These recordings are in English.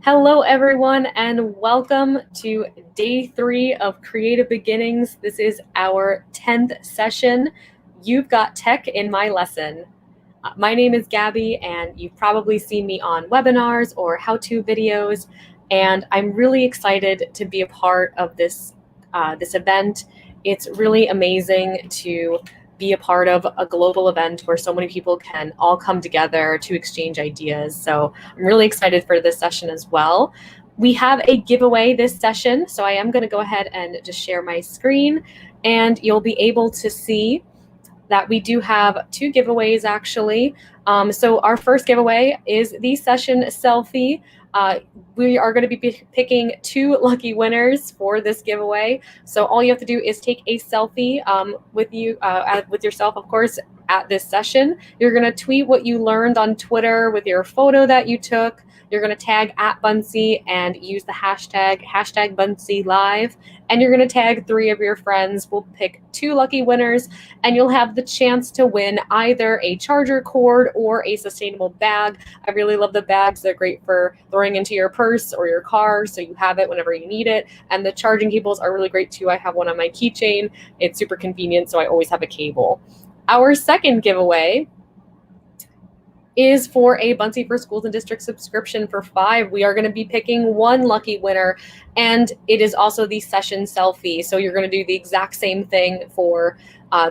Hello, everyone, and welcome to day 3 of Creative Beginnings. This is our 10th session. You've got tech in my lesson. My name is Gabby, and you've probably seen me on webinars or how-to videos, and I'm really excited to be a part of this event. It's really amazing to be a part of a global event where so many people can all come together to exchange ideas. So I'm really excited for this session as well. We have a giveaway this session, so I am going to go ahead and just share my screen, and you'll be able to see that we do have 2 giveaways actually. So our first giveaway is the session selfie. We are going to be picking 2 lucky winners for this giveaway. So all you have to do is take a selfie with yourself, of course, at this session. You're going to tweet what you learned on Twitter with your photo that you took. You're going to tag @Bunsey and use the hashtag #BunseyLive. And you're going to tag 3 of your friends. We'll pick 2 lucky winners, and you'll have the chance to win either a charger cord or a sustainable bag. I really love the bags. They're great for throwing into your purse or your car, so you have it whenever you need it. And the charging cables are really great too. I have one on my keychain. It's super convenient, so I always have a cable. Our second giveaway is for a Bunsey for Schools and Districts subscription for 5. We are going to be picking 1 lucky winner, and it is also the session selfie. So you're going to do the exact same thing for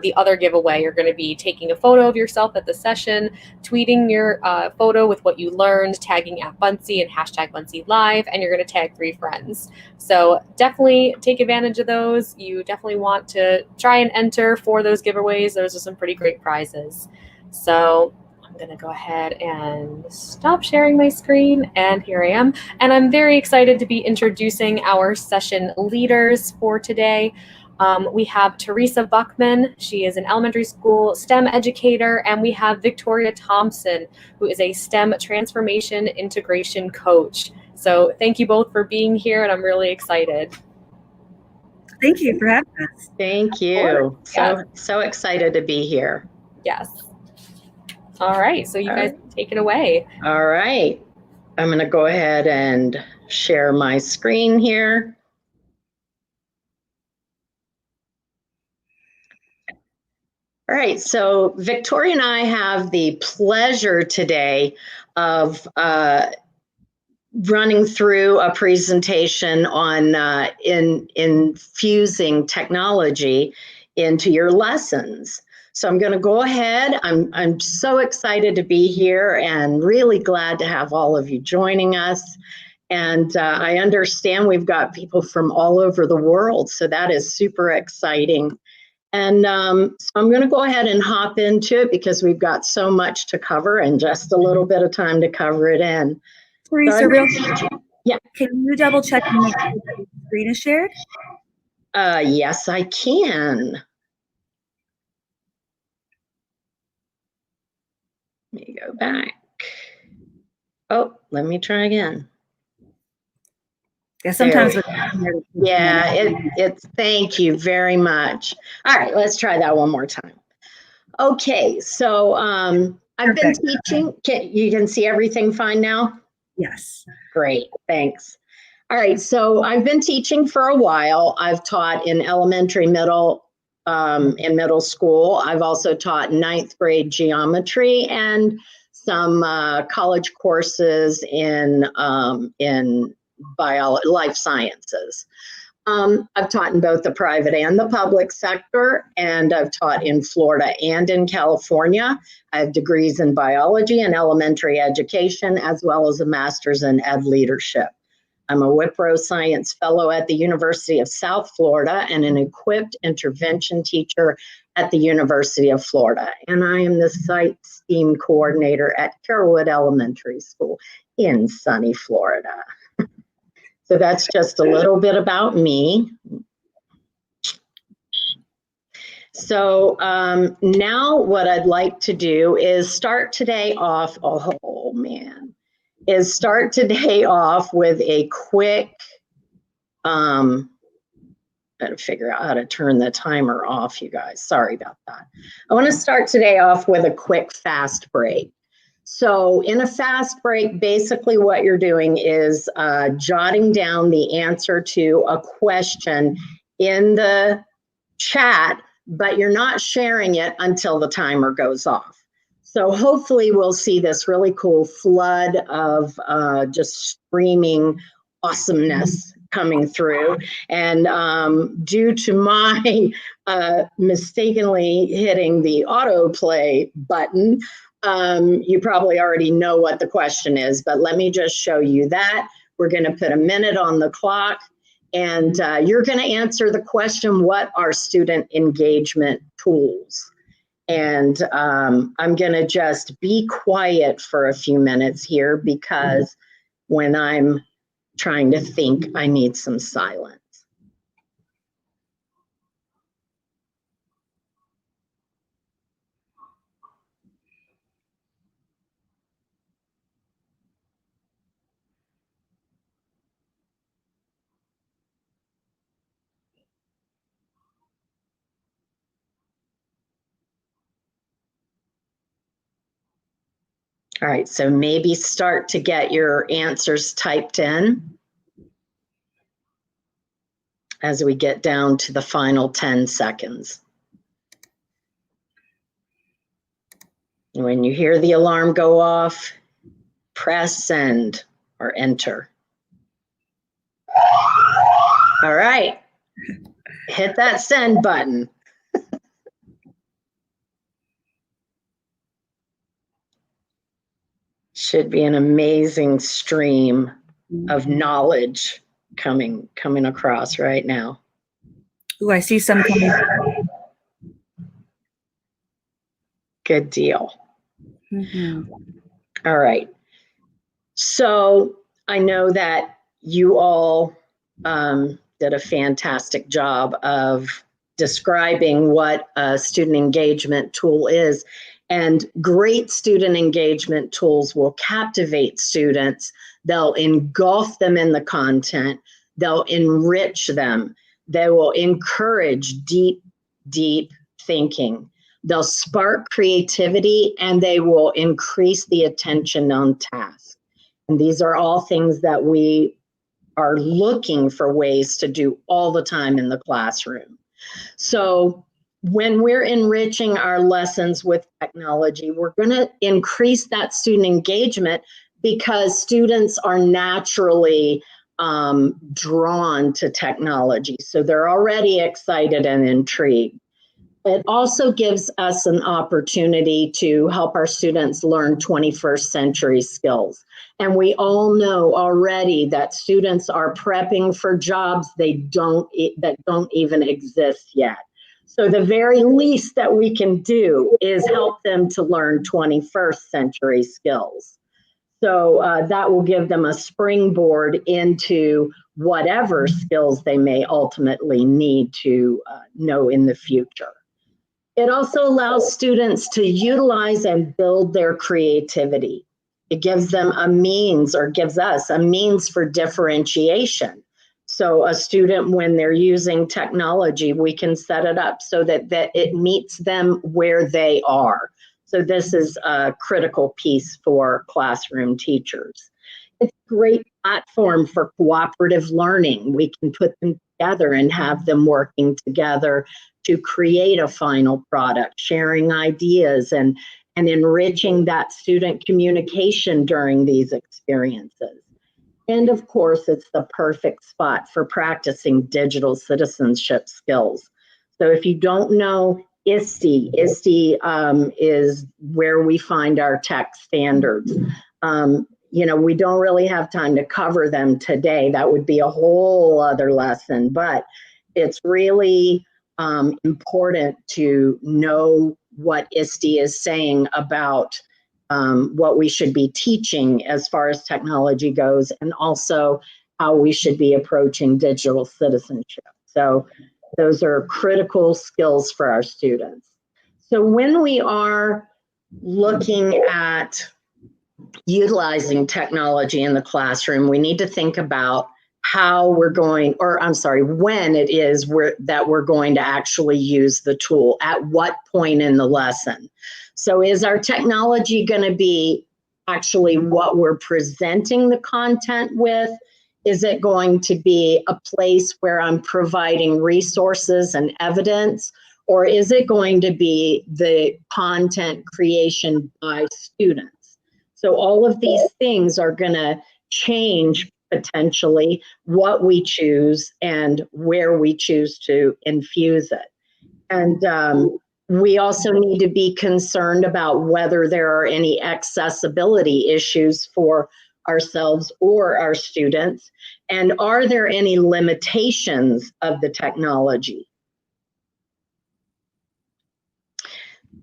the other giveaway. You're going to be taking a photo of yourself at the session, tweeting your photo with what you learned, tagging @Bunsey and #BunseyLive, and you're going to tag 3 friends. So definitely take advantage of those. You definitely want to try and enter for those giveaways. Those are some pretty great prizes. So I'm going to go ahead and stop sharing my screen, and here I am. And I'm very excited to be introducing our session leaders for today. We have Teresa Buckman. She is an elementary school STEM educator, and we have Victoria Thompson, who is a STEM transformation integration coach. So thank you both for being here, and I'm really excited. Thank you for having us. Thank you. So excited to be here. Yes. All right, so you guys take it away. All right. I'm going to go ahead and share my screen here. All right, so Victoria and I have the pleasure today of running through a presentation on infusing technology into your lessons. So I'm going to go ahead. I'm so excited to be here and really glad to have all of you joining us. And I understand we've got people from all over the world, so that is super exciting. And so I'm going to go ahead and hop into it because we've got so much to cover and just a little bit of time to cover it in. Teresa, real quick. Yeah. Can you double check and make sure that the screen is shared? Yes, I can. Let me go back. Oh, let me try again. Yeah, sometimes. It's thank you very much. All right, let's try that one more time. Okay, so I've been teaching. You can see everything fine now? Yes. Great, thanks. All right, so I've been teaching for a while. I've taught in elementary, middle, in middle school. I've also taught 9th grade geometry and some college courses in biology, life sciences. I've taught in both the private and the public sector, and I've taught in Florida and in California. I have degrees in biology and elementary education, as well as a master's in ed leadership. I'm a Wipro Science Fellow at the University of South Florida and an equipped intervention teacher at the University of Florida. And I am the site STEAM coordinator at Carrollwood Elementary School in sunny Florida. So that's just a little bit about me. So now what I'd like to do is start today off, start today off with a quick, gotta figure out how to turn the timer off, you guys. Sorry about that. I want to start today off with a quick fast break. So in a fast break, basically what you're doing is jotting down the answer to a question in the chat, but you're not sharing it until the timer goes off. So hopefully we'll see this really cool flood of just screaming awesomeness coming through. And due to my mistakenly hitting the autoplay button, you probably already know what the question is, but let me just show you that. We're going to put a minute on the clock, and you're going to answer the question, what are student engagement tools? And I'm going to just be quiet for a few minutes here, because when I'm trying to think, I need some silence. All right, so maybe start to get your answers typed in as we get down to the final 10 seconds. When you hear the alarm go off, press send or enter. All right, hit that send button. Should be an amazing stream of knowledge coming across right now. Ooh, I see some coming. Good deal. Mm-hmm. All right. So I know that you all did a fantastic job of describing what a student engagement tool is. And great student engagement tools will captivate students. They'll engulf them in the content. They'll enrich them. They will encourage deep, deep thinking. They'll spark creativity, and they will increase the attention on task. And these are all things that we are looking for ways to do all the time in the classroom. So when we're enriching our lessons with technology, we're going to increase that student engagement, because students are naturally drawn to technology. So they're already excited and intrigued. It also gives us an opportunity to help our students learn 21st century skills. And we all know already that students are prepping for jobs that don't even exist yet. So the very least that we can do is help them to learn 21st century skills. So that will give them a springboard into whatever skills they may ultimately need to know in the future. It also allows students to utilize and build their creativity. It gives them a means, or gives us a means for differentiation. So a student, when they're using technology, we can set it up so that it meets them where they are. So this is a critical piece for classroom teachers. It's a great platform for cooperative learning. We can put them together and have them working together to create a final product, sharing ideas and enriching that student communication during these experiences. And of course, it's the perfect spot for practicing digital citizenship skills. So if you don't know ISTE is where we find our tech standards. We don't really have time to cover them today. That would be a whole other lesson, but it's really important to know what ISTE is saying about what we should be teaching as far as technology goes, and also how we should be approaching digital citizenship. So those are critical skills for our students. So when we are looking at utilizing technology in the classroom, we need to think about how we're going, when it is that we're going to actually use the tool, at what point in the lesson. So is our technology going to be actually what we're presenting the content with? Is it going to be a place where I'm providing resources and evidence? Or is it going to be the content creation by students? So all of these things are going to change potentially what we choose and where we choose to infuse it. And we also need to be concerned about whether there are any accessibility issues for ourselves or our students. And are there any limitations of the technology?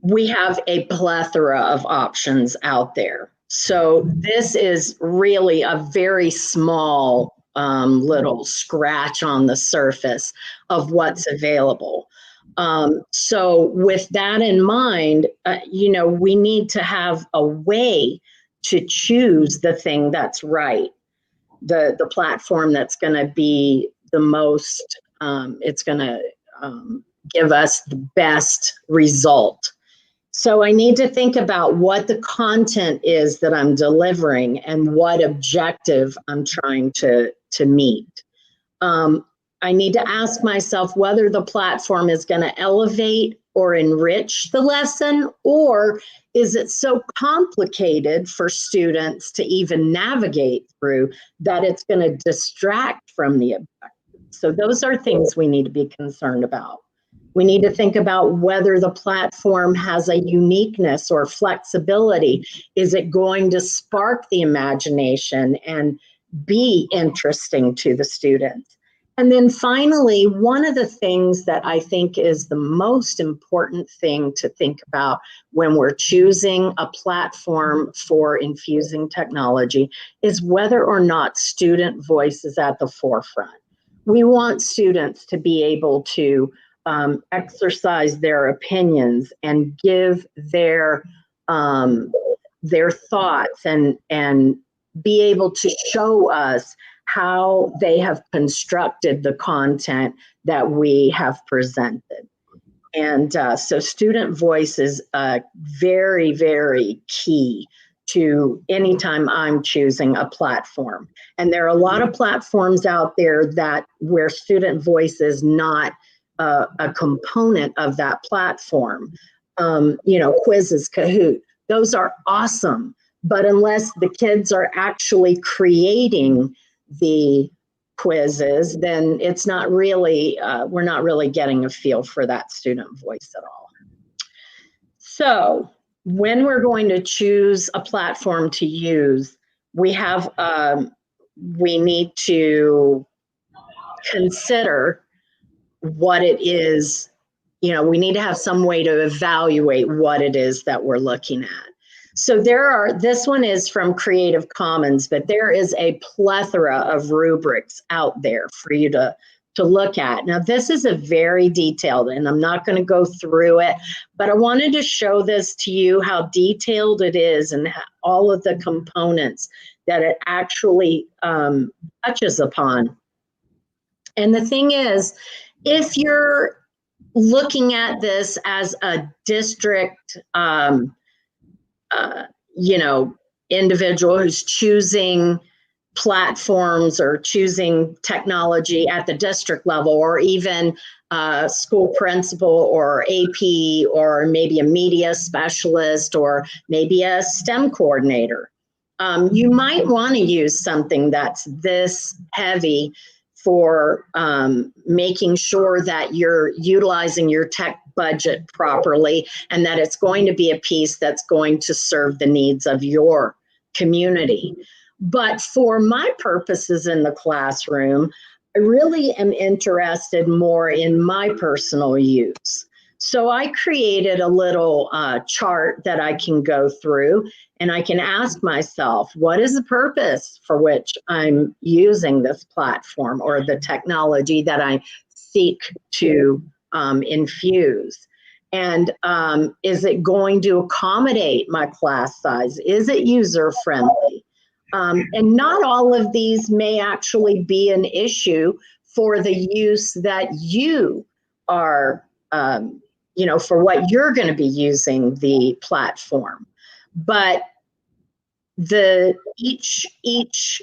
We have a plethora of options out there. So this is really a very small little scratch on the surface of what's available. So with that in mind, we need to have a way to choose the thing that's right, the platform that's going to be the most, it's going to give us the best result. So I need to think about what the content is that I'm delivering and what objective I'm trying to meet. I need to ask myself whether the platform is going to elevate or enrich the lesson, or is it so complicated for students to even navigate through that it's going to distract from the objective? So those are things we need to be concerned about. We need to think about whether the platform has a uniqueness or flexibility. Is it going to spark the imagination and be interesting to the students? And then finally, one of the things that I think is the most important thing to think about when we're choosing a platform for infusing technology is whether or not student voice is at the forefront. We want students to be able to exercise their opinions and give their thoughts and be able to show us how they have constructed the content that we have presented. And so student voice is very, very key to anytime I'm choosing a platform. And there are a lot of platforms out there where student voice is not a component of that platform. Quizzes, Kahoot, those are awesome. But unless the kids are actually creating the quizzes, then it's not really, we're not really getting a feel for that student voice at all. So when we're going to choose a platform to use, we need to consider what it is. We need to have some way to evaluate what it is that we're looking at. So this one is from Creative Commons, but there is a plethora of rubrics out there for you to look at. Now, this is a very detailed, and I'm not going to go through it, but I wanted to show this to you, how detailed it is and all of the components that it actually touches upon. And the thing is, if you're looking at this as a district, individual who's choosing platforms or choosing technology at the district level, or even school principal or AP, or maybe a media specialist, or maybe a STEM coordinator, you might want to use something that's this heavy for making sure that you're utilizing your tech budget properly, and that it's going to be a piece that's going to serve the needs of your community. But for my purposes in the classroom, I really am interested more in my personal use. So I created a little chart that I can go through, and I can ask myself, what is the purpose for which I'm using this platform or the technology that I seek to infuse? And is it going to accommodate my class size? Is it user friendly? And not all of these may actually be an issue for the use that you are, for what you're going to be using the platform. But each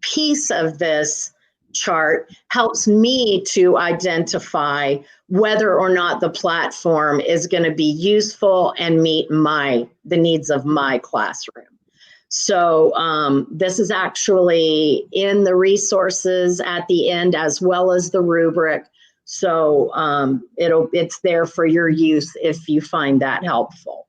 piece of this chart helps me to identify whether or not the platform is going to be useful and meet the needs of my classroom. So this is actually in the resources at the end as well as the rubric. So it's there for your use if you find that helpful.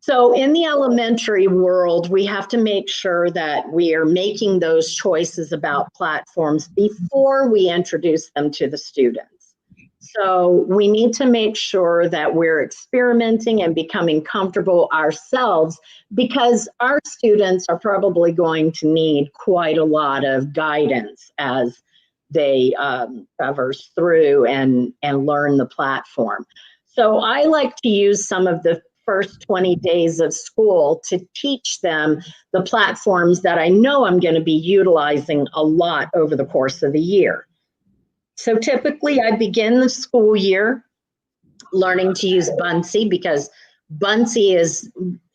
So in the elementary world, we have to make sure that we are making those choices about platforms before we introduce them to the students. So we need to make sure that we're experimenting and becoming comfortable ourselves, because our students are probably going to need quite a lot of guidance as they traverse through and learn the platform. So I like to use some of the first 20 days of school to teach them the platforms that I know I'm going to be utilizing a lot over the course of the year. So typically I begin the school year learning to use Buncee, because Buncee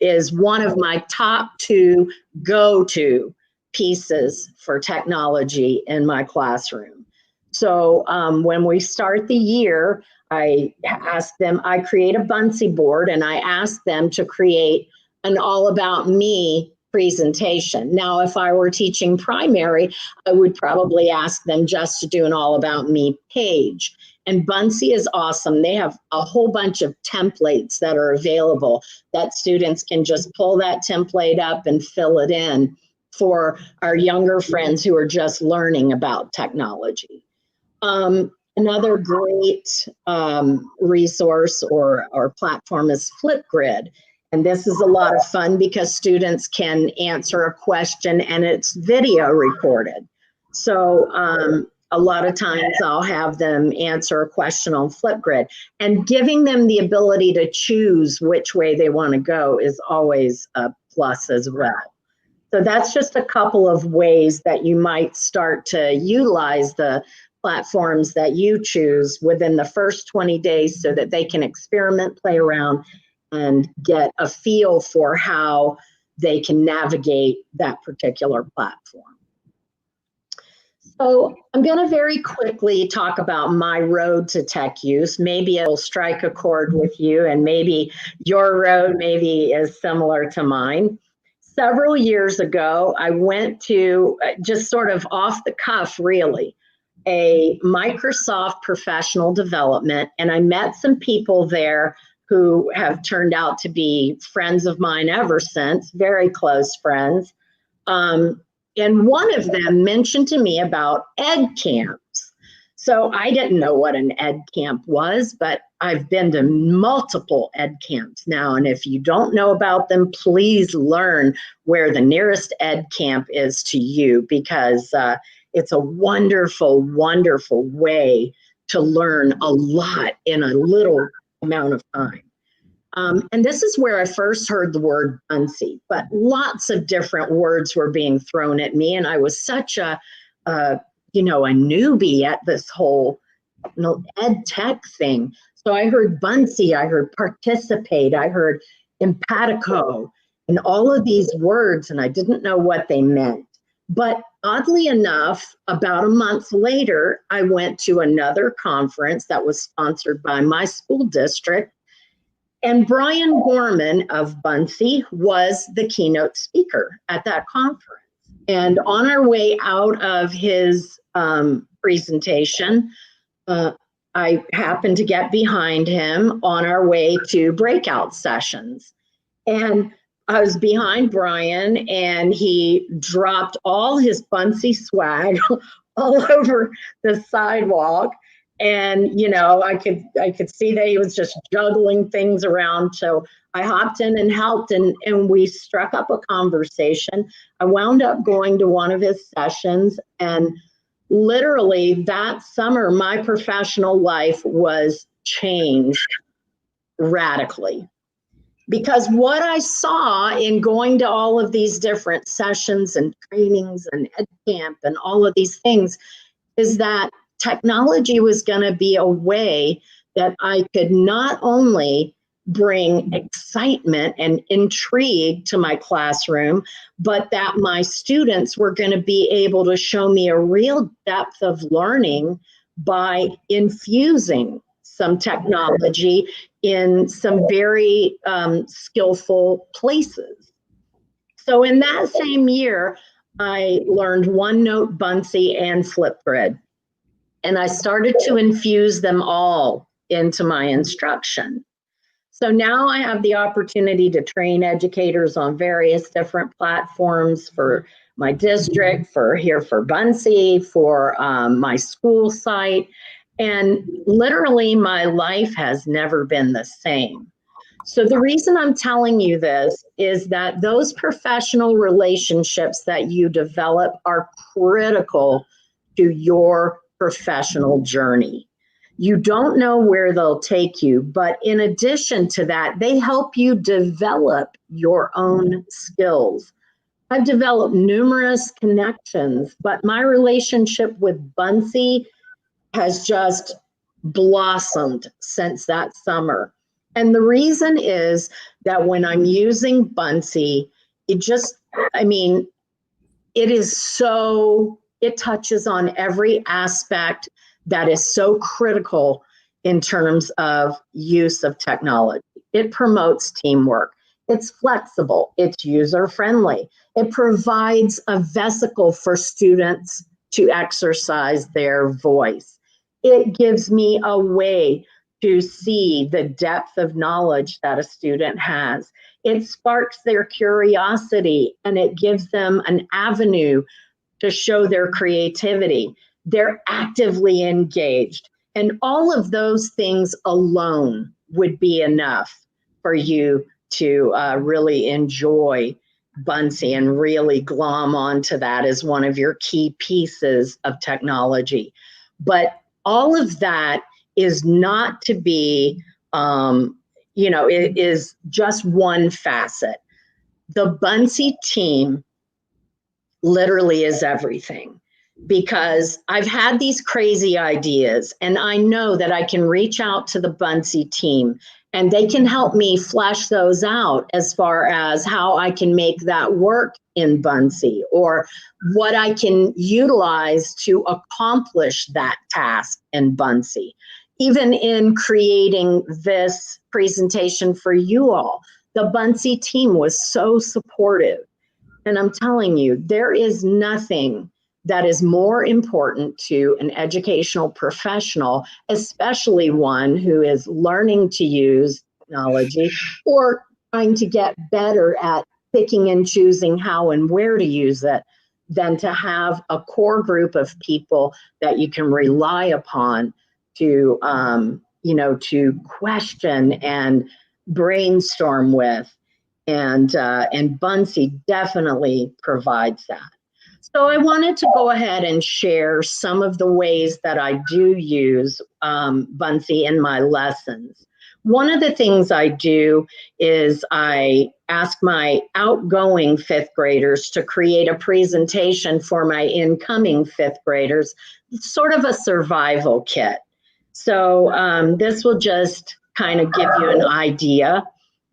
is one of my top 2 go-to pieces for technology in my classroom. So when we start the year, I create a Buncee board and I ask them to create an all about me presentation. Now, if I were teaching primary, I would probably ask them just to do an all about me page. And Buncee is awesome. They have a whole bunch of templates that are available that students can just pull that template up and fill it in for our younger friends who are just learning about technology. Another great resource or platform is Flipgrid. And this is a lot of fun because students can answer a question and it's video recorded. So a lot of times I'll have them answer a question on Flipgrid, and giving them the ability to choose which way they want to go is always a plus as well. So that's just a couple of ways that you might start to utilize the platforms that you choose within the first 20 days so that they can experiment, play around, and get a feel for how they can navigate that particular platform. So I'm going to very quickly talk about my road to tech use. Maybe it'll strike a chord with you, and maybe your road maybe is similar to mine. Several years ago, I went to, just sort of off the cuff really, a Microsoft professional development, and I met some people there who have turned out to be friends of mine ever since, very close friends. And one of them mentioned to me about ed camps. So I didn't know what an ed camp was, but I've been to multiple ed camps now. And if you don't know about them, please learn where the nearest ed camp is to you, because it's a wonderful, wonderful way to learn a lot in a little amount of time. And this is where I first heard the word Buncee, but lots of different words were being thrown at me. And I was such a newbie at this whole ed tech thing. So I heard Buncee, I heard participate, I heard empatico, and all of these words, and I didn't know what they meant. But oddly enough, about a month later, I went to another conference that was sponsored by my school district. And Brian Gorman of Buncee was the keynote speaker at that conference. And on our way out of his presentation, I happened to get behind him on our way to breakout sessions. And I was behind Brian, and he dropped all his Buncee swag all over the sidewalk. And, I could see that he was just juggling things around. So I hopped in and helped, and we struck up a conversation. I wound up going to one of his sessions, and literally that summer, my professional life was changed radically. Because what I saw in going to all of these different sessions and trainings and ed camp and all of these things is that technology was going to be a way that I could not only bring excitement and intrigue to my classroom, but that my students were going to be able to show me a real depth of learning by infusing some technology in some very skillful places. So in that same year, I learned OneNote, Buncee, and Flipgrid. And I started to infuse them all into my instruction. So now I have the opportunity to train educators on various different platforms for my district, for Buncee, for my school site. And literally my life has never been the same. So the reason I'm telling you this is that those professional relationships that you develop are critical to your professional journey. You don't know where they'll take you, but in addition to that, they help you develop your own skills. I've developed numerous connections, but my relationship with Buncee has just blossomed since that summer. And the reason is that when I'm using Buncee, it touches on every aspect that is so critical in terms of use of technology. It promotes teamwork. It's flexible. It's user-friendly. It provides a vesicle for students to exercise their voice. It gives me a way to see the depth of knowledge that a student has. It sparks their curiosity and it gives them an avenue to show their creativity. They're actively engaged. And all of those things alone would be enough for you to really enjoy Buncee and really glom onto that as one of your key pieces of technology. But all of that is not to be, it is just one facet. The Buncee team literally is everything, because I've had these crazy ideas and I know that I can reach out to the Buncee team and they can help me flesh those out as far as how I can make that work in Buncee or what I can utilize to accomplish that task in Buncee. Even in creating this presentation for you all, the Buncee team was so supportive. And I'm telling you, there is nothing that is more important to an educational professional, especially one who is learning to use technology or trying to get better at picking and choosing how and where to use it, than to have a core group of people that you can rely upon to, to question and brainstorm with. And Buncee definitely provides that. So I wanted to go ahead and share some of the ways that I do use Buncee in my lessons. One of the things I do is I ask my outgoing fifth graders to create a presentation for my incoming fifth graders. It's sort of a survival kit. So this will just kind of give you an idea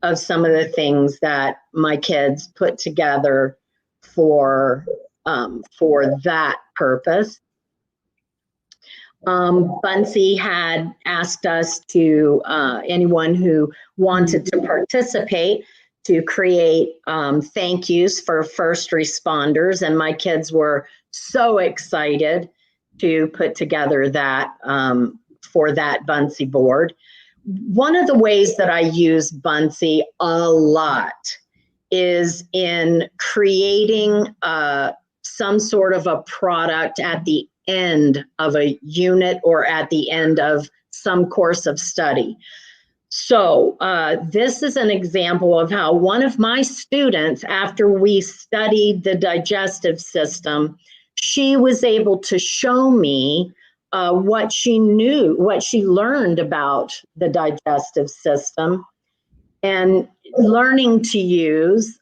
of some of the things that my kids put together for that purpose. Buncee had asked us to, anyone who wanted to participate, to create thank yous for first responders, and my kids were so excited to put together that for that Buncee board. One of the ways that I use Buncee a lot is in creating some sort of a product at the end of a unit or at the end of some course of study. So this is an example of how one of my students, after we studied the digestive system, she was able to show me what she knew, what she learned about the digestive system, and learning to use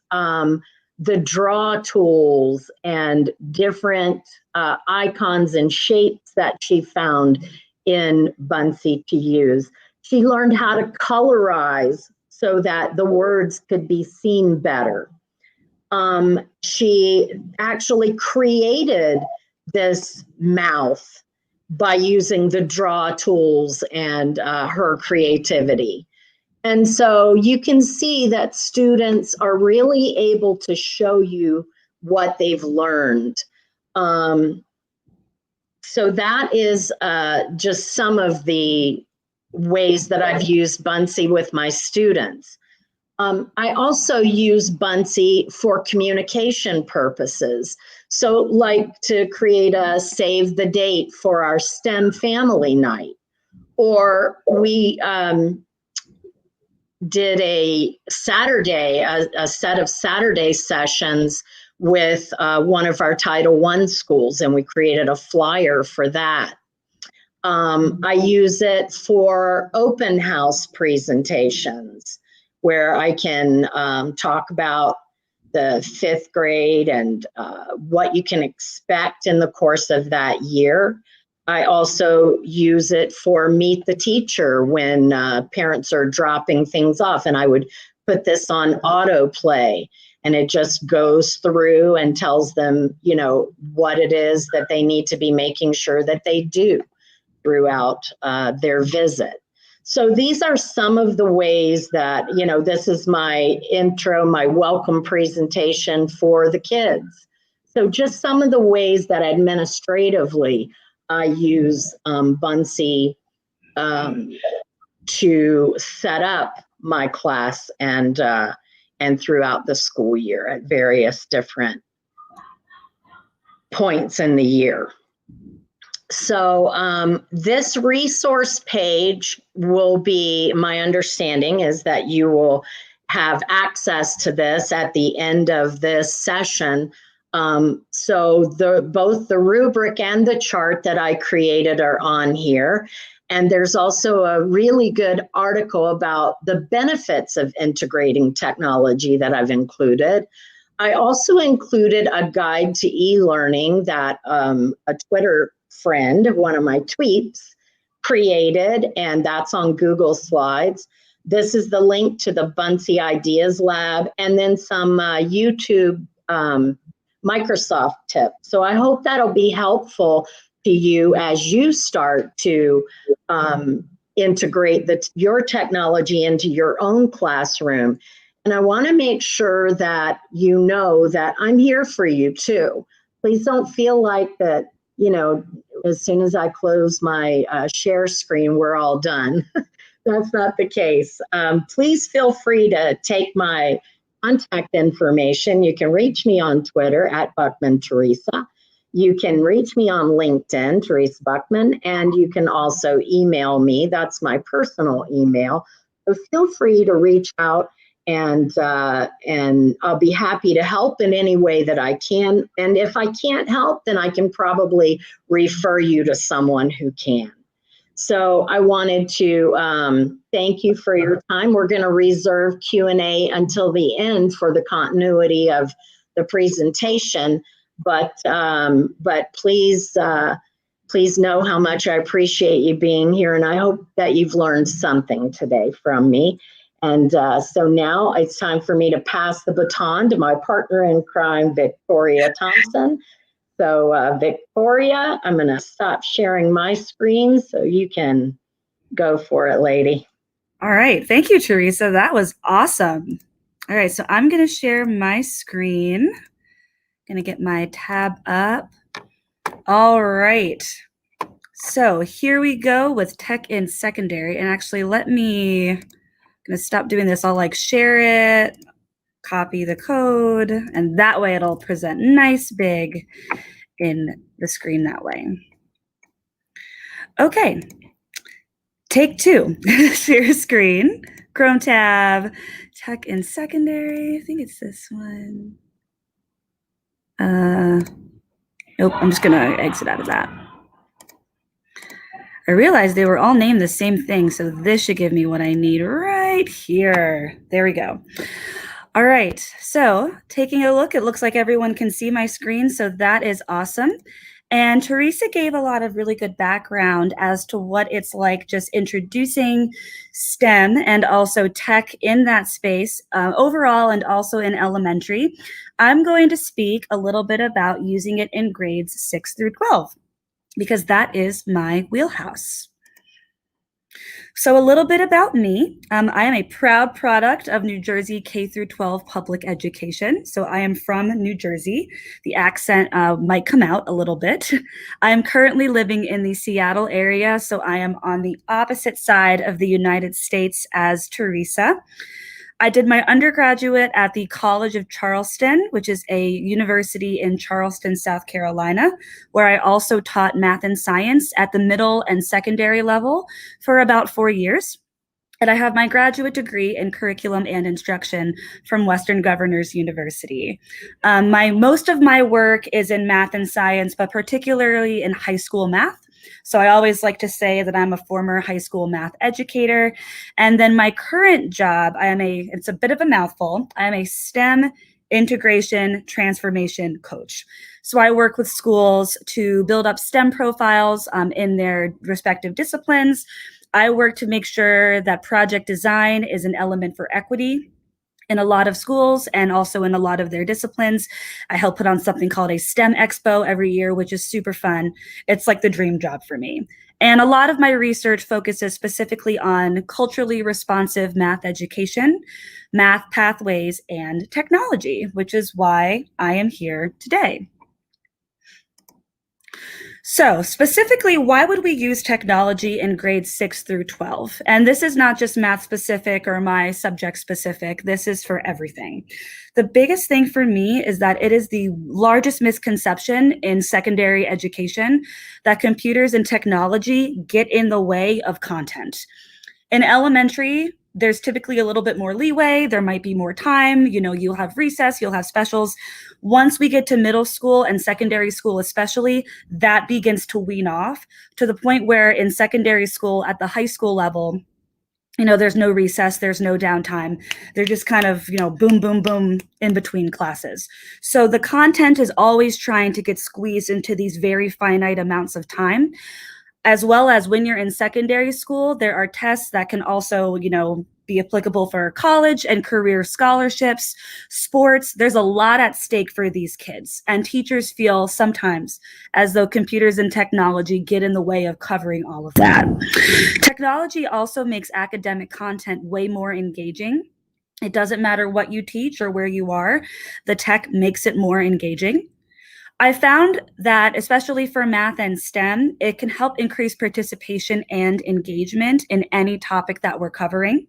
the draw tools and different icons and shapes that she found in Buncee to use. She learned how to colorize so that the words could be seen better. She actually created this mouth by using the draw tools and her creativity. And so you can see that students are really able to show you what they've learned. So that is just some of the ways that I've used Buncee with my students. I also use Buncee for communication purposes. So like to create a save the date for our STEM family night, or we did a Saturday, a set of Saturday sessions with one of our Title I schools, and we created a flyer for that. I use it for open house presentations where I can talk about the 5th grade and what you can expect in the course of that year. I also use it for Meet the Teacher when parents are dropping things off, and I would put this on autoplay, and it just goes through and tells them, you know, what it is that they need to be making sure that they do throughout their visit. So these are some of the ways that, you know, this is my intro, my welcome presentation for the kids. So just some of the ways that administratively I use Buncee to set up my class and throughout the school year at various different points in the year. So this resource page will be, my understanding is that you will have access to this at the end of this session. So both the rubric and the chart that I created are on here. And there's also a really good article about the benefits of integrating technology that I've included. I also included a guide to e-learning that a Twitter friend, one of my tweets, created, and that's on Google Slides. This is the link to the Buncee Ideas Lab, and then some YouTube Microsoft tips. So I hope that'll be helpful to you as you start to integrate your technology into your own classroom. And I want to make sure that you know that I'm here for you too. Please don't feel like that, you know, as soon as I close my share screen, we're all done. That's not the case. Please feel free to take my contact information. You can reach me on Twitter at Buckman Teresa. You can reach me on LinkedIn, Teresa Buckman, and you can also email me. That's my personal email. So feel free to reach out, and I'll be happy to help in any way that I can. And if I can't help, then I can probably refer you to someone who can. So I wanted to thank you for your time. We're going to reserve Q&A until the end for the continuity of the presentation. But please know how much I appreciate you being here, and I hope that you've learned something today from me. And so now it's time for me to pass the baton to my partner in crime, Victoria Thompson. So Victoria, I'm going to stop sharing my screen so you can go for it, lady. All right. Thank you, Teresa. That was awesome. All right. So I'm going to share my screen. Going to get my tab up. All right. So here we go with tech in secondary. And actually, I'm going to stop doing this. I'll like share it, copy the code, and that way it'll present nice big in the screen that way. Okay. Take 2. Share screen. Chrome tab. Tech in secondary. I think it's this one. Nope, I'm just gonna exit out of that. I realized they were all named the same thing, so this should give me what I need right here. There we go. All right, so taking a look, it looks like everyone can see my screen, so that is awesome. And Teresa gave a lot of really good background as to what it's like just introducing STEM and also tech in that space overall and also in elementary. I'm going to speak a little bit about using it in grades 6 through 12 because that is my wheelhouse. So a little bit about me. I am a proud product of New Jersey K through 12 public education. So I am from New Jersey. The accent might come out a little bit. I am currently living in the Seattle area. So I am on the opposite side of the United States as Teresa. I did my undergraduate at the College of Charleston, which is a university in Charleston, South Carolina, where I also taught math and science at the middle and secondary level for about 4 years. And I have my graduate degree in curriculum and instruction from Western Governors University. Most of my work is in math and science, but particularly in high school math. So I always like to say that I'm a former high school math educator. And then my current job, it's a bit of a mouthful. I am a STEM integration transformation coach. So I work with schools to build up STEM profiles in their respective disciplines. I work to make sure that project design is an element for equity in a lot of schools and also in a lot of their disciplines. I help put on something called a STEM Expo every year, which is super fun. It's like the dream job for me. And a lot of my research focuses specifically on culturally responsive math education, math pathways, and technology, which is why I am here today. So specifically, why would we use technology in grades 6 through 12? And this is not just math specific or my subject specific. This is for everything. The biggest thing for me is that it is the largest misconception in secondary education that computers and technology get in the way of content. In elementary, there's typically a little bit more leeway. There might be more time. You'll have recess, you'll have specials. Once we get to middle school and secondary school especially, that begins to wean off to the point where in secondary school at the high school level, there's no recess, there's no downtime. They're just kind of, boom, boom, boom in between classes. So the content is always trying to get squeezed into these very finite amounts of time. As well as when you're in secondary school, there are tests that can also, be applicable for college and career scholarships, sports. There's a lot at stake for these kids. And teachers feel sometimes as though computers and technology get in the way of covering all of that. Technology also makes academic content way more engaging. It doesn't matter what you teach or where you are, the tech makes it more engaging. I found that, especially for math and STEM, it can help increase participation and engagement in any topic that we're covering.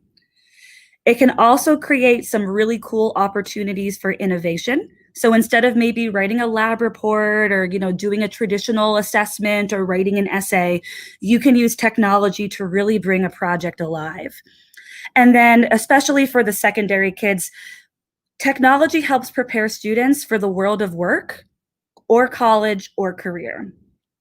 It can also create some really cool opportunities for innovation. So instead of maybe writing a lab report or, doing a traditional assessment or writing an essay, you can use technology to really bring a project alive. And then, especially for the secondary kids, technology helps prepare students for the world of work or college or career.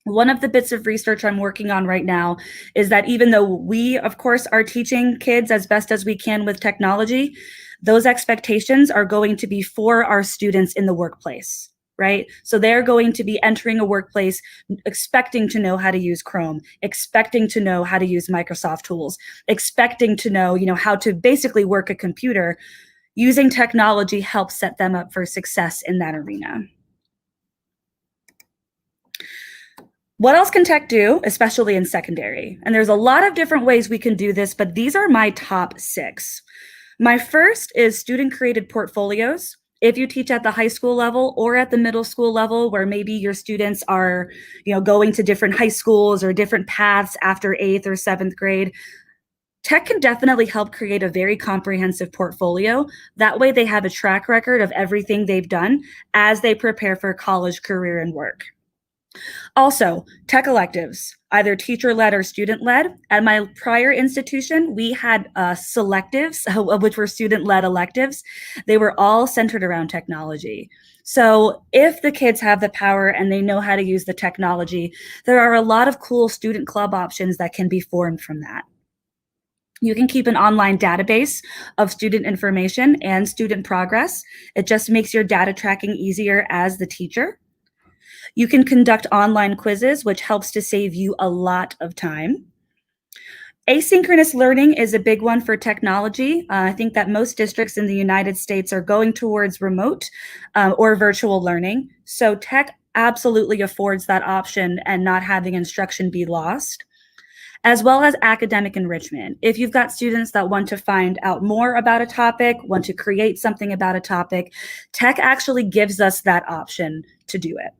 One of the bits of research I'm working on right now is that even though we, of course, are teaching kids as best as we can with technology, those expectations are going to be for our students in the workplace, right? So they're going to be entering a workplace expecting to know how to use Chrome, expecting to know how to use Microsoft tools, expecting to know, how to basically work a computer. Using technology helps set them up for success in that arena. What else can tech do, especially in secondary? And there's a lot of different ways we can do this, but these are my top 6. My first is student-created portfolios. If you teach at the high school level or at the middle school level, where maybe your students are, going to different high schools or different paths after 8th or 7th grade, tech can definitely help create a very comprehensive portfolio. That way they have a track record of everything they've done as they prepare for college, career, and work. Also, tech electives, either teacher-led or student-led. At my prior institution, we had selectives, which were student-led electives. They were all centered around technology. So if the kids have the power and they know how to use the technology, there are a lot of cool student club options that can be formed from that. You can keep an online database of student information and student progress. It just makes your data tracking easier as the teacher. You can conduct online quizzes, which helps to save you a lot of time. Asynchronous learning is a big one for technology. I think that most districts in the United States are going towards remote or virtual learning. So tech absolutely affords that option and not having instruction be lost, as well as academic enrichment. If you've got students that want to find out more about a topic, want to create something about a topic, tech actually gives us that option to do it.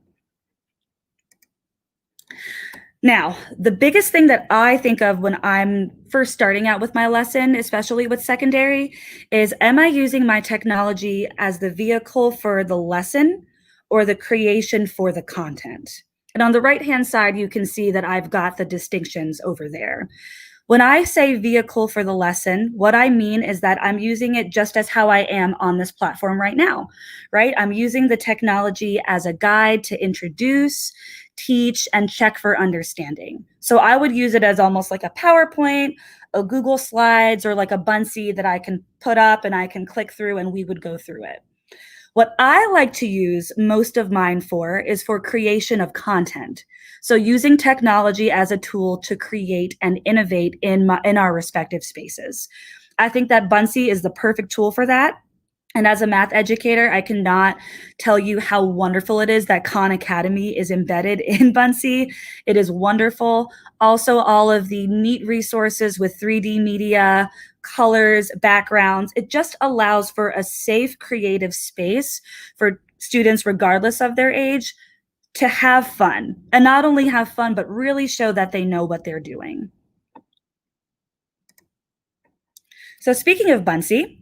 Now, the biggest thing that I think of when I'm first starting out with my lesson, especially with secondary, is am I using my technology as the vehicle for the lesson or the creation for the content? And on the right-hand side, you can see that I've got the distinctions over there. When I say vehicle for the lesson, what I mean is that I'm using it just as how I am on this platform right now, right? I'm using the technology as a guide to introduce, teach, and check for understanding. So I would use it as almost like a PowerPoint, a Google Slides, or like a Buncee that I can put up and I can click through and we would go through it. What I like to use most of mine for is for creation of content. So using technology as a tool to create and innovate in our respective spaces. I think that Buncee is the perfect tool for that. And as a math educator, I cannot tell you how wonderful it is that Khan Academy is embedded in Buncee. It is wonderful. Also, all of the neat resources with 3D media, colors, backgrounds. It just allows for a safe, creative space for students, regardless of their age, to have fun. And not only have fun, but really show that they know what they're doing. So speaking of Buncee,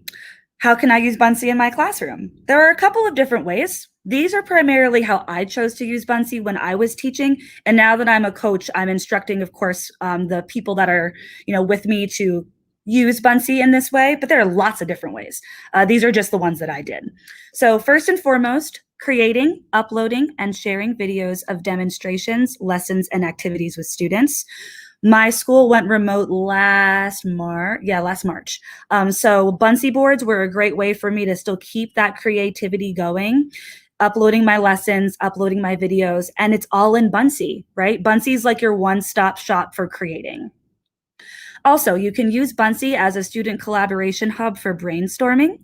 how can I use Buncee in my classroom? There are a couple of different ways. These are primarily how I chose to use Buncee when I was teaching. And now that I'm a coach, I'm instructing, of course, the people that are, with me to use Buncee in this way, but there are lots of different ways. These are just the ones that I did. So first and foremost, creating, uploading, and sharing videos of demonstrations, lessons, and activities with students. My school went remote last March. So Buncee boards were a great way for me to still keep that creativity going, uploading my lessons, uploading my videos, and it's all in Buncee, right? Buncee is like your one-stop shop for creating. Also, you can use Buncee as a student collaboration hub for brainstorming.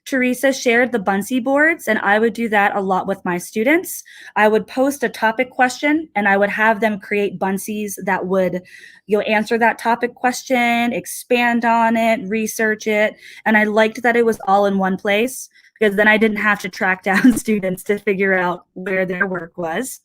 Teresa shared the Buncee boards, and I would do that a lot with my students. I would post a topic question, and I would have them create Buncees that would, answer that topic question, expand on it, research it. And I liked that it was all in one place because then I didn't have to track down students to figure out where their work was.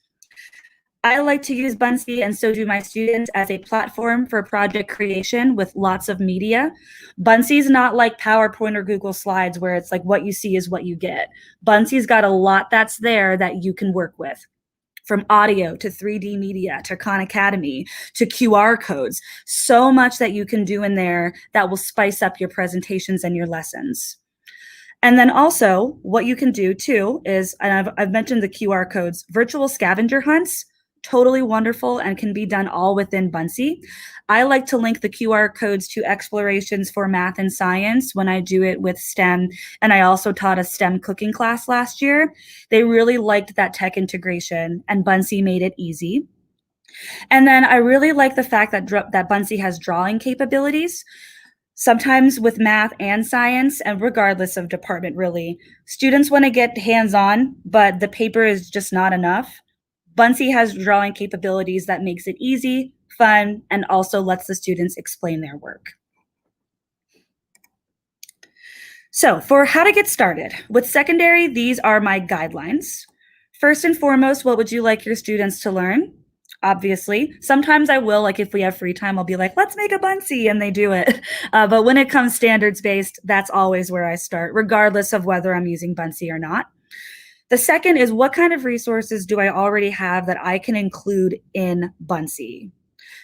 I like to use Buncee, and so do my students, as a platform for project creation with lots of media. Buncee's not like PowerPoint or Google Slides where it's like what you see is what you get. Buncee's got a lot that's there that you can work with, from audio to 3D media to Khan Academy to QR codes. So much that you can do in there that will spice up your presentations and your lessons. And then also what you can do too is, and I've mentioned the QR codes, virtual scavenger hunts. Totally wonderful and can be done all within Buncee. I like to link the QR codes to explorations for math and science when I do it with STEM. And I also taught a STEM cooking class last year. They really liked that tech integration, and Buncee made it easy. And then I really like the fact that Buncee has drawing capabilities. Sometimes with math and science, and regardless of department really, students want to get hands-on, but the paper is just not enough. Buncee has drawing capabilities that makes it easy, fun, and also lets the students explain their work. So for how to get started, with secondary, these are my guidelines. First and foremost, what would you like your students to learn? Obviously, sometimes I will, like if we have free time, I'll be like, let's make a Buncee, and they do it. But when it comes standards-based, that's always where I start, regardless of whether I'm using Buncee or not. The second is, what kind of resources do I already have that I can include in Buncee?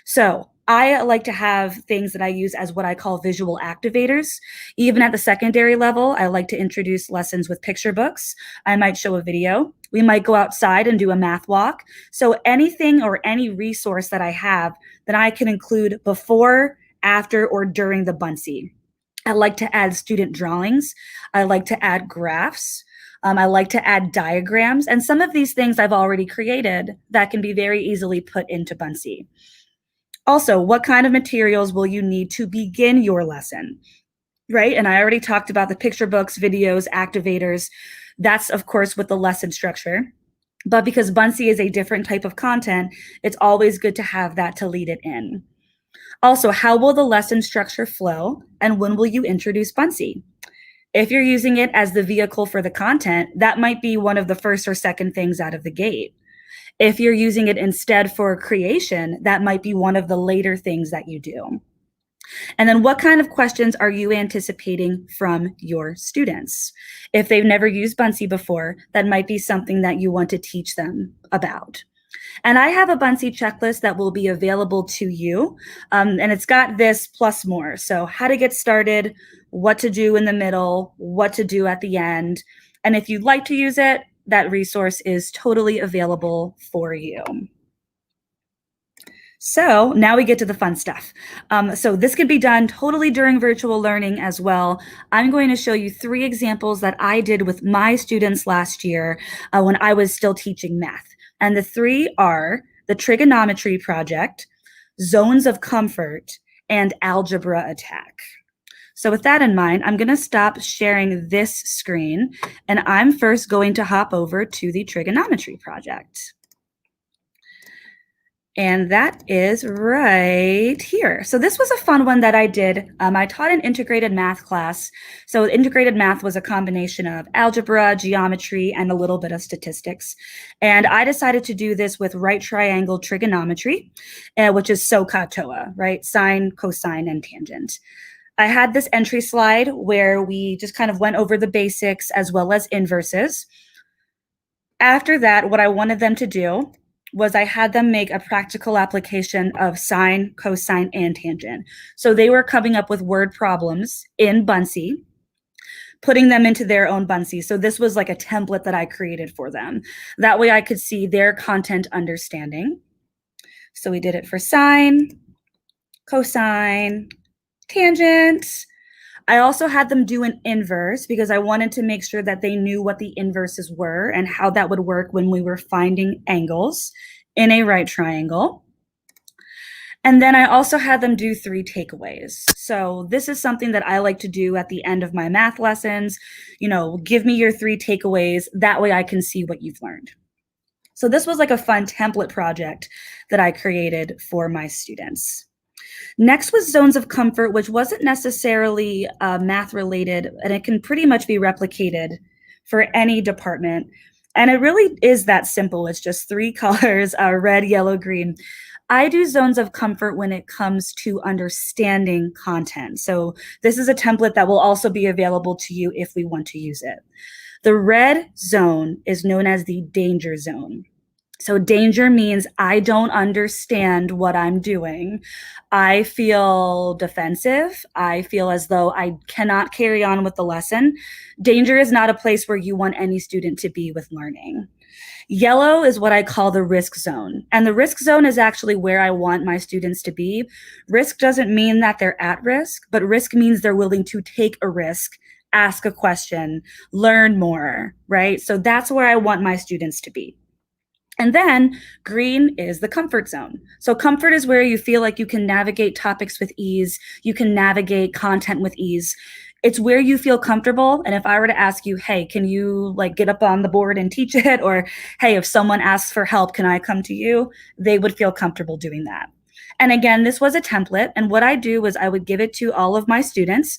So I like to have things that I use as what I call visual activators. Even at the secondary level, I like to introduce lessons with picture books. I might show a video. We might go outside and do a math walk. So anything or any resource that I have that I can include before, after, or during the Buncee. I like to add student drawings. I like to add graphs. I like to add diagrams, and some of these things I've already created that can be very easily put into Buncee. Also, what kind of materials will you need to begin your lesson, right? And I already talked about the picture books, videos, activators. That's, of course, with the lesson structure. But because Buncee is a different type of content, it's always good to have that to lead it in. Also, how will the lesson structure flow, and when will you introduce Buncee? If you're using it as the vehicle for the content, that might be one of the first or second things out of the gate. If you're using it instead for creation, that might be one of the later things that you do. And then what kind of questions are you anticipating from your students? If they've never used Buncee before, that might be something that you want to teach them about. And I have a Buncee checklist that will be available to you. And it's got this plus more. So how to get started, what to do in the middle, what to do at the end. And if you'd like to use it, that resource is totally available for you. So now we get to the fun stuff. So this can be done totally during virtual learning as well. I'm going to show you 3 examples that I did with my students last year when I was still teaching math. And the 3 are the trigonometry project, zones of comfort, and algebra attack. So with that in mind, I'm going to stop sharing this screen, and I'm first going to hop over to the trigonometry project. And that is right here. So this was a fun one that I did. I taught an integrated math class. So integrated math was a combination of algebra, geometry, and a little bit of statistics. And I decided to do this with right triangle trigonometry, which is SOHCAHTOA, right? Sine, cosine, and tangent. I had this entry slide where we just kind of went over the basics as well as inverses. After that, what I wanted them to do was I had them make a practical application of sine, cosine, and tangent. So they were coming up with word problems in Buncee, putting them into their own Buncee. So this was like a template that I created for them. That way I could see their content understanding. So we did it for sine, cosine, tangent. I also had them do an inverse because I wanted to make sure that they knew what the inverses were and how that would work when we were finding angles in a right triangle. And then I also had them do 3 takeaways. So this is something that I like to do at the end of my math lessons. You know, give me your 3 takeaways. That way I can see what you've learned. So this was like a fun template project that I created for my students. Next was zones of comfort, which wasn't necessarily math related, and it can pretty much be replicated for any department. And it really is that simple. It's just 3 colors, red, yellow, green. I do zones of comfort when it comes to understanding content. So this is a template that will also be available to you if we want to use it. The red zone is known as the danger zone. So danger means I don't understand what I'm doing. I feel defensive. I feel as though I cannot carry on with the lesson. Danger is not a place where you want any student to be with learning. Yellow is what I call the risk zone. And the risk zone is actually where I want my students to be. Risk doesn't mean that they're at risk, but risk means they're willing to take a risk, ask a question, learn more, right? So that's where I want my students to be. And then green is the comfort zone. So comfort is where you feel like you can navigate topics with ease. You can navigate content with ease. It's where you feel comfortable. And if I were to ask you, hey, can you like get up on the board and teach it? Or, hey, if someone asks for help, can I come to you? They would feel comfortable doing that. And again, this was a template. And what I do is I would give it to all of my students.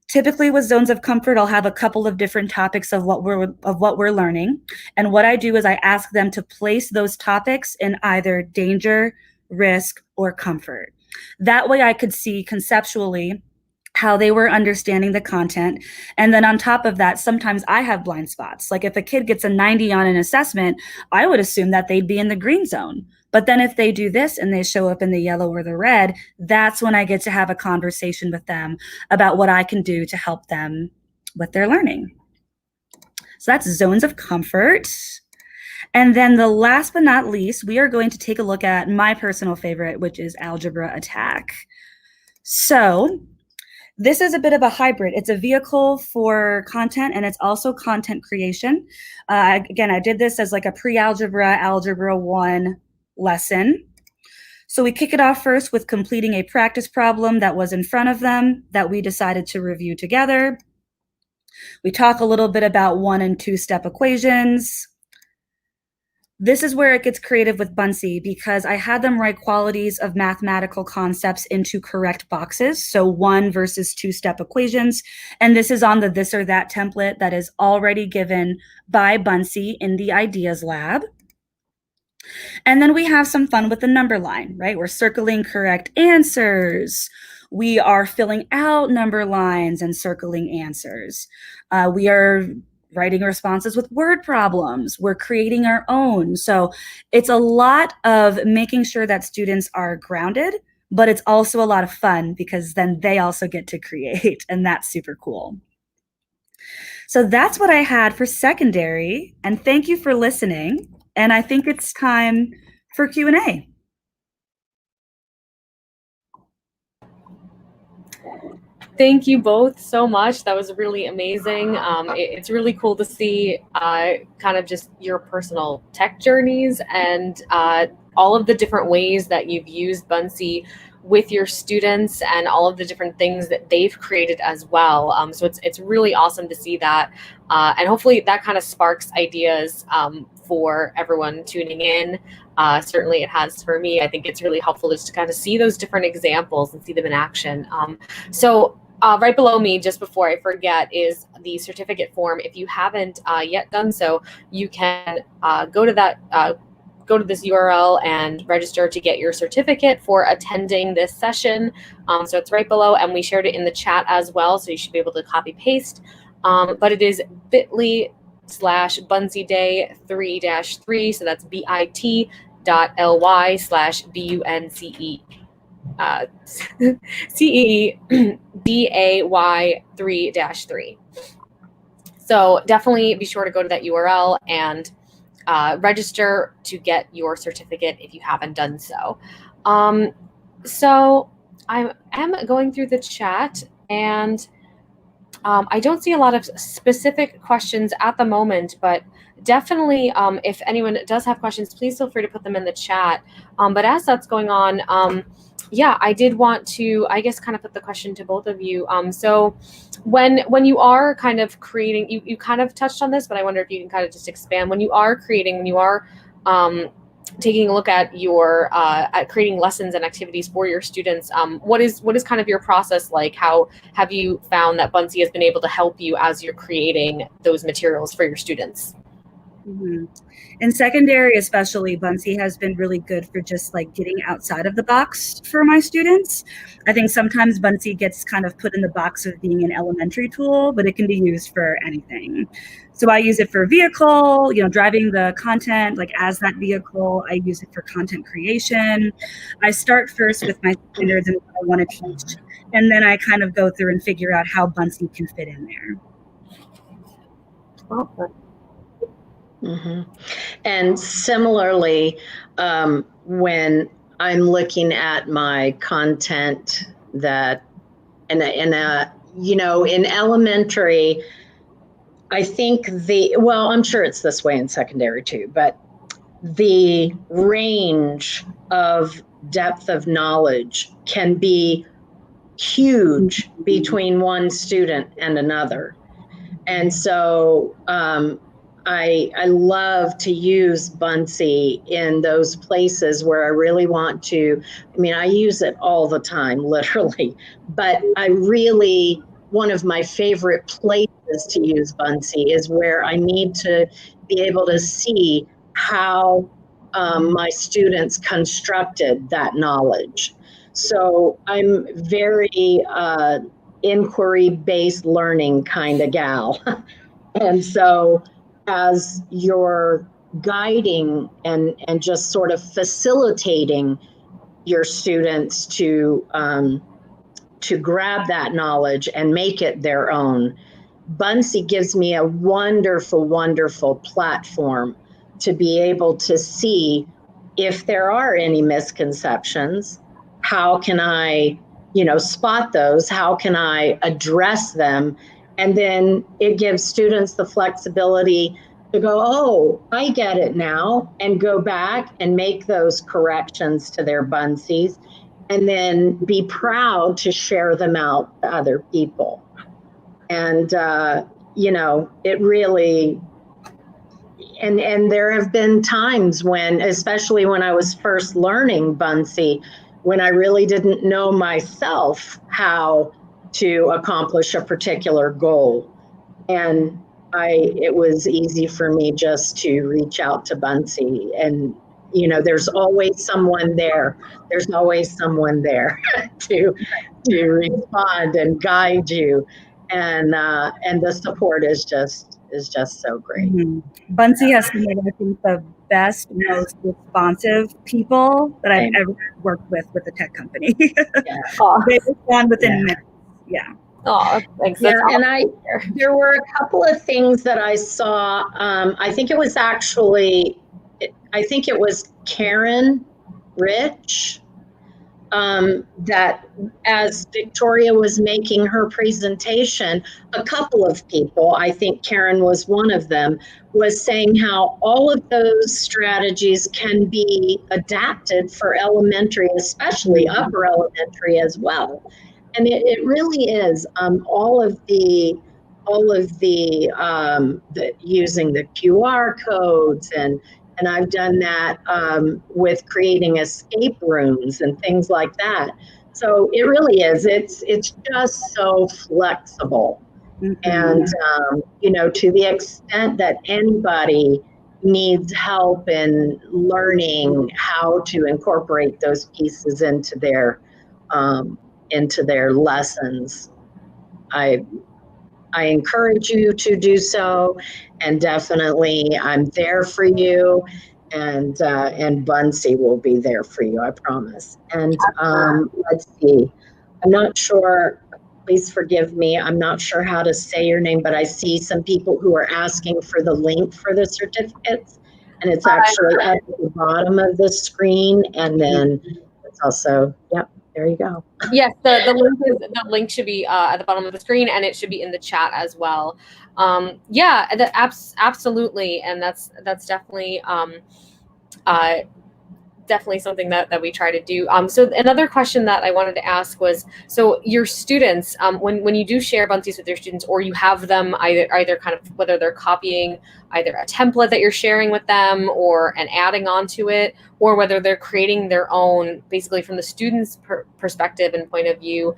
Typically with zones of comfort, I'll have a couple of different topics of what we're learning. And what I do is I ask them to place those topics in either danger, risk, or comfort. That way I could see conceptually how they were understanding the content. And then on top of that, sometimes I have blind spots. Like if a kid gets a 90 on an assessment, I would assume that they'd be in the green zone. But then if they do this and they show up in the yellow or the red, that's when I get to have a conversation with them about what I can do to help them with their learning. So that's zones of comfort. And then the last but not least, we are going to take a look at my personal favorite, which is algebra attack. So This is a bit of a hybrid. It's a vehicle for content, and it's also content creation. Again, I did this as like a pre-algebra, algebra 1 lesson. So we kick it off first with completing a practice problem that was in front of them that we decided to review together. We talk a little bit about 1 and 2 step equations. This is where it gets creative with Buncee, because I had them write qualities of mathematical concepts into correct boxes. So 1 versus 2 step equations. And this is on the this or that template that is already given by Buncee in the ideas lab. And then we have some fun with the number line, right? We're circling correct answers. We are filling out number lines and circling answers. We are writing responses with word problems. We're creating our own. So it's a lot of making sure that students are grounded, but it's also a lot of fun because then they also get to create, and that's super cool. So that's what I had for secondary, and thank you for listening. And I think it's time for Q&A. Thank you both so much. That was really amazing. It's really cool to see kind of just your personal tech journeys and all of the different ways that you've used Buncee with your students and all of the different things that they've created as well. So it's really awesome to see that. And hopefully that kind of sparks ideas for everyone tuning in. Certainly it has for me. I think it's really helpful just to kind of see those different examples and see them in action. So right below me, just before I forget, is the certificate form. If you haven't yet done so, you can go to this URL and register to get your certificate for attending this session. So it's right below, and we shared it in the chat as well, so you should be able to copy paste. But it is bit.ly/Buncee Day 3-3, so that's bit.ly/BUNCE. CEEDAY 3-3. So definitely be sure to go to that URL and register to get your certificate if you haven't done so. So I am going through the chat, and I don't see a lot of specific questions at the moment, but definitely if anyone does have questions, please feel free to put them in the chat. But as that's going on, yeah, I did want to, I guess, kind of put the question to both of you. So when you are kind of creating, you kind of touched on this, but I wonder if you can kind of just expand. When you are creating, when you are taking a look at your at creating lessons and activities for your students, what is kind of your process like? How have you found that Buncee has been able to help you as you're creating those materials for your students? Mm-hmm. In secondary especially, Buncee has been really good for just like getting outside of the box for my students. I think sometimes Buncee gets kind of put in the box of being an elementary tool, but it can be used for anything. So I use it for vehicle, driving the content, like as that vehicle. I use it for content creation. I start first with my standards and what I want to teach, and then I kind of go through and figure out how Buncee can fit in there. Awesome. Mm-hmm. And similarly, when I'm looking at my content that, in elementary, I think I'm sure it's this way in secondary too, but the range of depth of knowledge can be huge between one student and another. And so, I love to use Buncee in those places where I really want to. I use it all the time, literally, but one of my favorite places to use Buncee is where I need to be able to see how my students constructed that knowledge. So I'm very inquiry-based learning kind of gal. And so as you're guiding and just sort of facilitating your students to grab that knowledge and make it their own, Buncee gives me a wonderful, wonderful platform to be able to see if there are any misconceptions. How can I spot those? How can I address them? And then it gives students the flexibility to go, oh, I get it now, and go back and make those corrections to their bunsies, and then be proud to share them out to other people. And, it really, and there have been times when, especially when I was first learning Bunsi, when I really didn't know myself how to accomplish a particular goal. And it was easy for me just to reach out to Bunsi, and there's always someone there. There's always someone there to respond and guide you, and the support is just so great. Mm-hmm. Bunsi has some of, I think, the best, most responsive people that I've ever worked with a tech company. They respond within minutes. Yeah. Oh, thanks. Yeah, and there were a couple of things that I saw. I think it was Karen Rich, that as Victoria was making her presentation, a couple of people, I think Karen was one of them, was saying how all of those strategies can be adapted for elementary, especially upper elementary as well. And it really is all of the using the QR codes, and I've done that with creating escape rooms and things like that. So it really is. It's just so flexible, and to the extent that anybody needs help in learning how to incorporate those pieces into their lessons, I encourage you to do so, and definitely I'm there for you, and Bunsi will be there for you, I promise. And let's see, I'm not sure, please forgive me, I'm not sure how to say your name, but I see some people who are asking for the link for the certificates, and it's actually at the bottom of the screen, and then it's also, yep. There you go. Yes, the link should be at the bottom of the screen, and it should be in the chat as well. Absolutely, and that's definitely definitely something that we try to do. So another question that I wanted to ask was, so your students, when you do share Bunsies with your students, or you have them either kind of, whether they're copying either a template that you're sharing with them and adding on to it, or whether they're creating their own, basically from the student's perspective and point of view,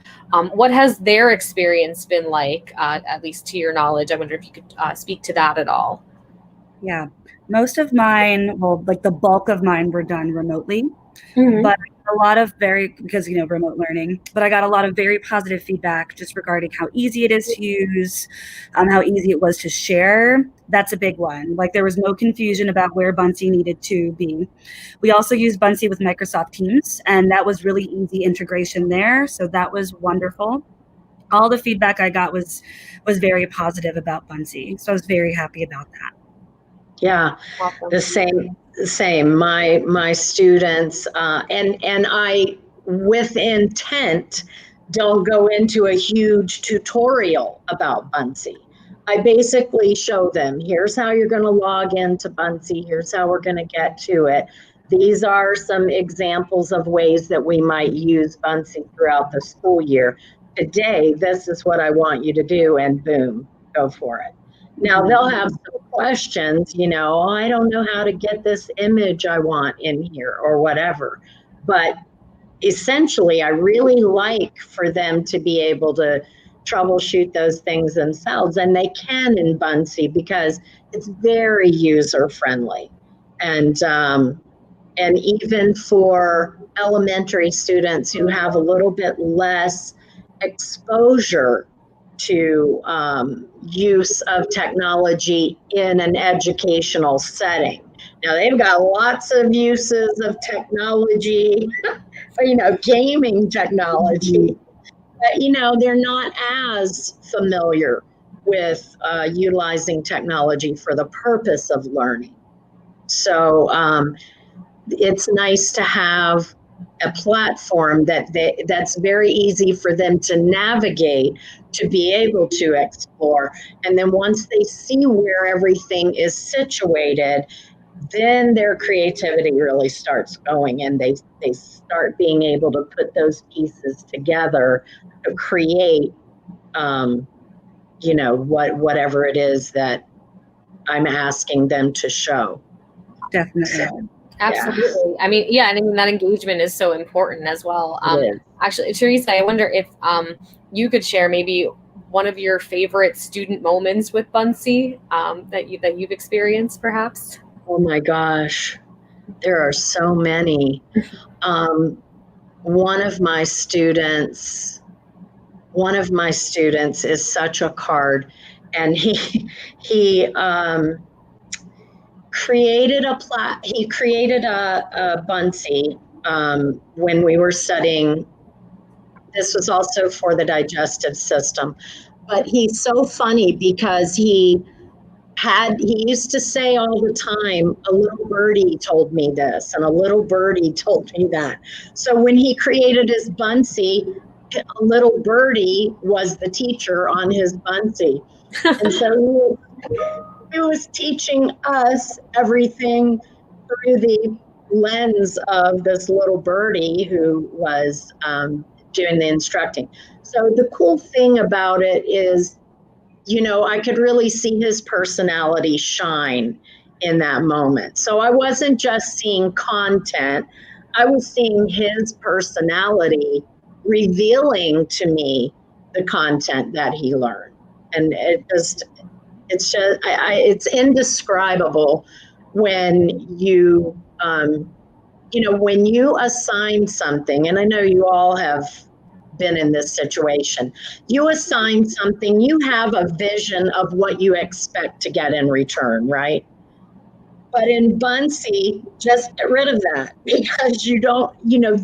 what has their experience been like, at least to your knowledge? I wonder if you could speak to that at all. Yeah. Most of mine, like the bulk of mine, were done remotely, but a lot of because remote learning, but I got a lot of very positive feedback just regarding how easy it is to use, how easy it was to share. That's a big one. Like, there was no confusion about where Bunsi needed to be. We also used Bunsi with Microsoft Teams, and that was really easy integration there. So that was wonderful. All the feedback I got was very positive about Bunsi. So I was very happy about that. Yeah, awesome. The same. My students, and I, with intent, don't go into a huge tutorial about Bunsi. I basically show them, here's how you're going to log into Bunsi. Here's how we're going to get to it. These are some examples of ways that we might use Bunsi throughout the school year. Today, this is what I want you to do, and boom, go for it. Now, they'll have some questions, I don't know how to get this image I want in here or whatever. But essentially, I really like for them to be able to troubleshoot those things themselves. And they can in Bunsi because it's very user-friendly. And even for elementary students who have a little bit less exposure to use of technology in an educational setting. Now, they've got lots of uses of technology, gaming technology, but, they're not as familiar with utilizing technology for the purpose of learning. So it's nice to have a platform that's very easy for them to navigate, to be able to explore. And then once they see where everything is situated, then their creativity really starts going, and they start being able to put those pieces together to create, whatever it is that I'm asking them to show. Definitely. So, Absolutely. yeah. I mean, yeah, and I mean that engagement is so important as well. Actually, Teresa, I wonder if you could share maybe one of your favorite student moments with Bunsey that you've experienced, perhaps. Oh my gosh, there are so many. One of my students is such a card, and he created a Bunsey when we were studying. This was also for the digestive system, but he's so funny because he used to say all the time, a little birdie told me this and a little birdie told me that. So when he created his Bunsey, a little birdie was the teacher on his Bunsey. And so he was teaching us everything through the lens of this little birdie who was doing the instructing. So the cool thing about it is, I could really see his personality shine in that moment. So I wasn't just seeing content, I was seeing his personality revealing to me the content that he learned. And it's indescribable when you, when you assign something, and I know you all have been in this situation. You assign something, you have a vision of what you expect to get in return, right? But in Bunsey, just get rid of that, because you don't,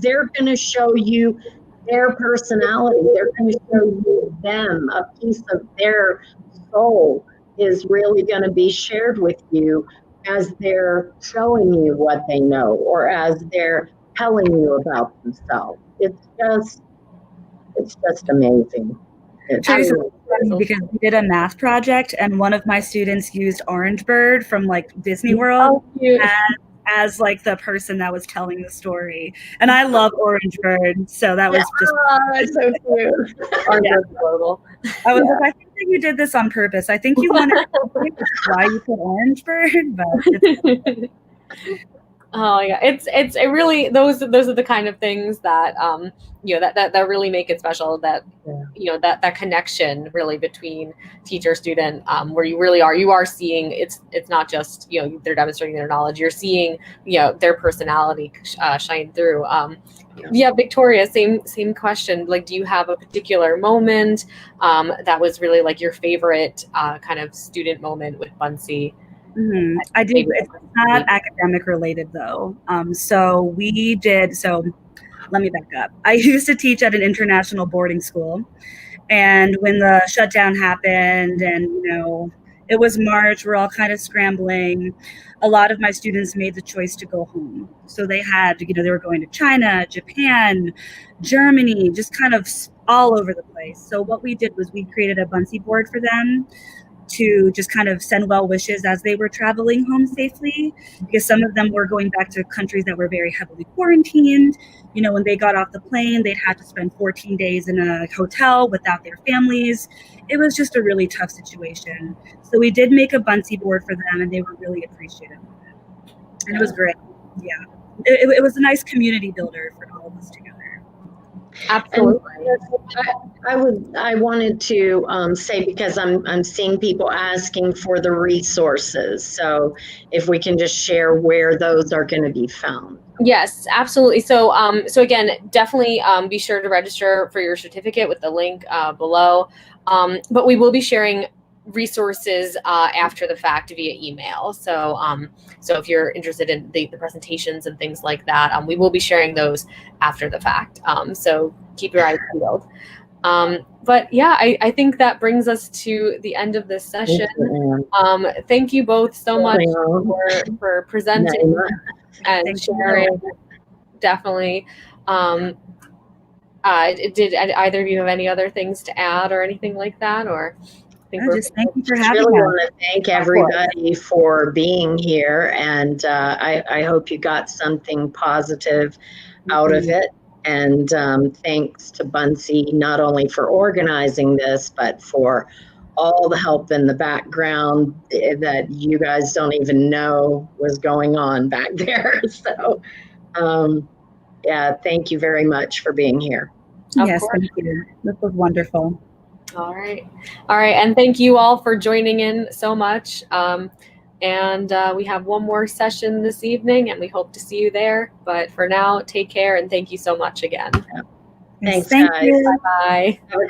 they're going to show you their personality. They're going to show you them. A piece of their soul is really going to be shared with you as they're showing you what they know or as they're telling you about themselves. It's just amazing. Teresa, because we did a math project and one of my students used Orange Bird from like Disney World as like the person that was telling the story. And I love Orange Bird, so that was just it's so cute. Orange Bird's adorable. I was like, I think that you did this on purpose. I think you wanted to which is why you put Orange Bird, but it's Oh yeah, it really those are the kind of things that that really make it special. That that connection really between teacher student, where you really are seeing it's not just they're demonstrating their knowledge. You're seeing their personality shine through. Yeah, Victoria, same question. Like, do you have a particular moment that was really like your favorite kind of student moment with Bunsey? Mm-hmm. I do. It's not academic related though. So let me back up. I used to teach at an international boarding school, and when the shutdown happened and it was March, we're all kind of scrambling. A lot of my students made the choice to go home. So they had, they were going to China, Japan, Germany, just kind of all over the place. So what we did was we created a Bunsey board for them to just kind of send well wishes as they were traveling home safely, because some of them were going back to countries that were very heavily quarantined. When they got off the plane, they'd had to spend 14 days in a hotel without their families. It was just a really tough situation. So we did make a Bunsey board for them, and they were really appreciative of it. And it was great. Yeah. It was a nice community builder for all of us together. Absolutely. I wanted to say, because I'm seeing people asking for the resources. So if we can just share where those are going to be found. Yes, absolutely. So again, definitely be sure to register for your certificate with the link below. But we will be sharing resources after the fact via email. So if you're interested in the presentations and things like that, we will be sharing those after the fact. So keep your eyes peeled. But yeah, I think that brings us to the end of this session. Thank you both so much for presenting and sharing. Definitely. Did either of you have any other things to add or anything like that? Or I think we're Just thank you for Just having really us. want to thank everybody for being here, and I hope you got something positive out of it. And thanks to Bunsey, not only for organizing this, but for all the help in the background that you guys don't even know was going on back there. So, yeah, thank you very much for being here. Yes, thank you. This was wonderful. All right. And thank you all for joining in so much. And we have one more session this evening, and we hope to see you there. But for now, take care, and thank you so much again. Thanks, Thank guys. you. Bye. Have a great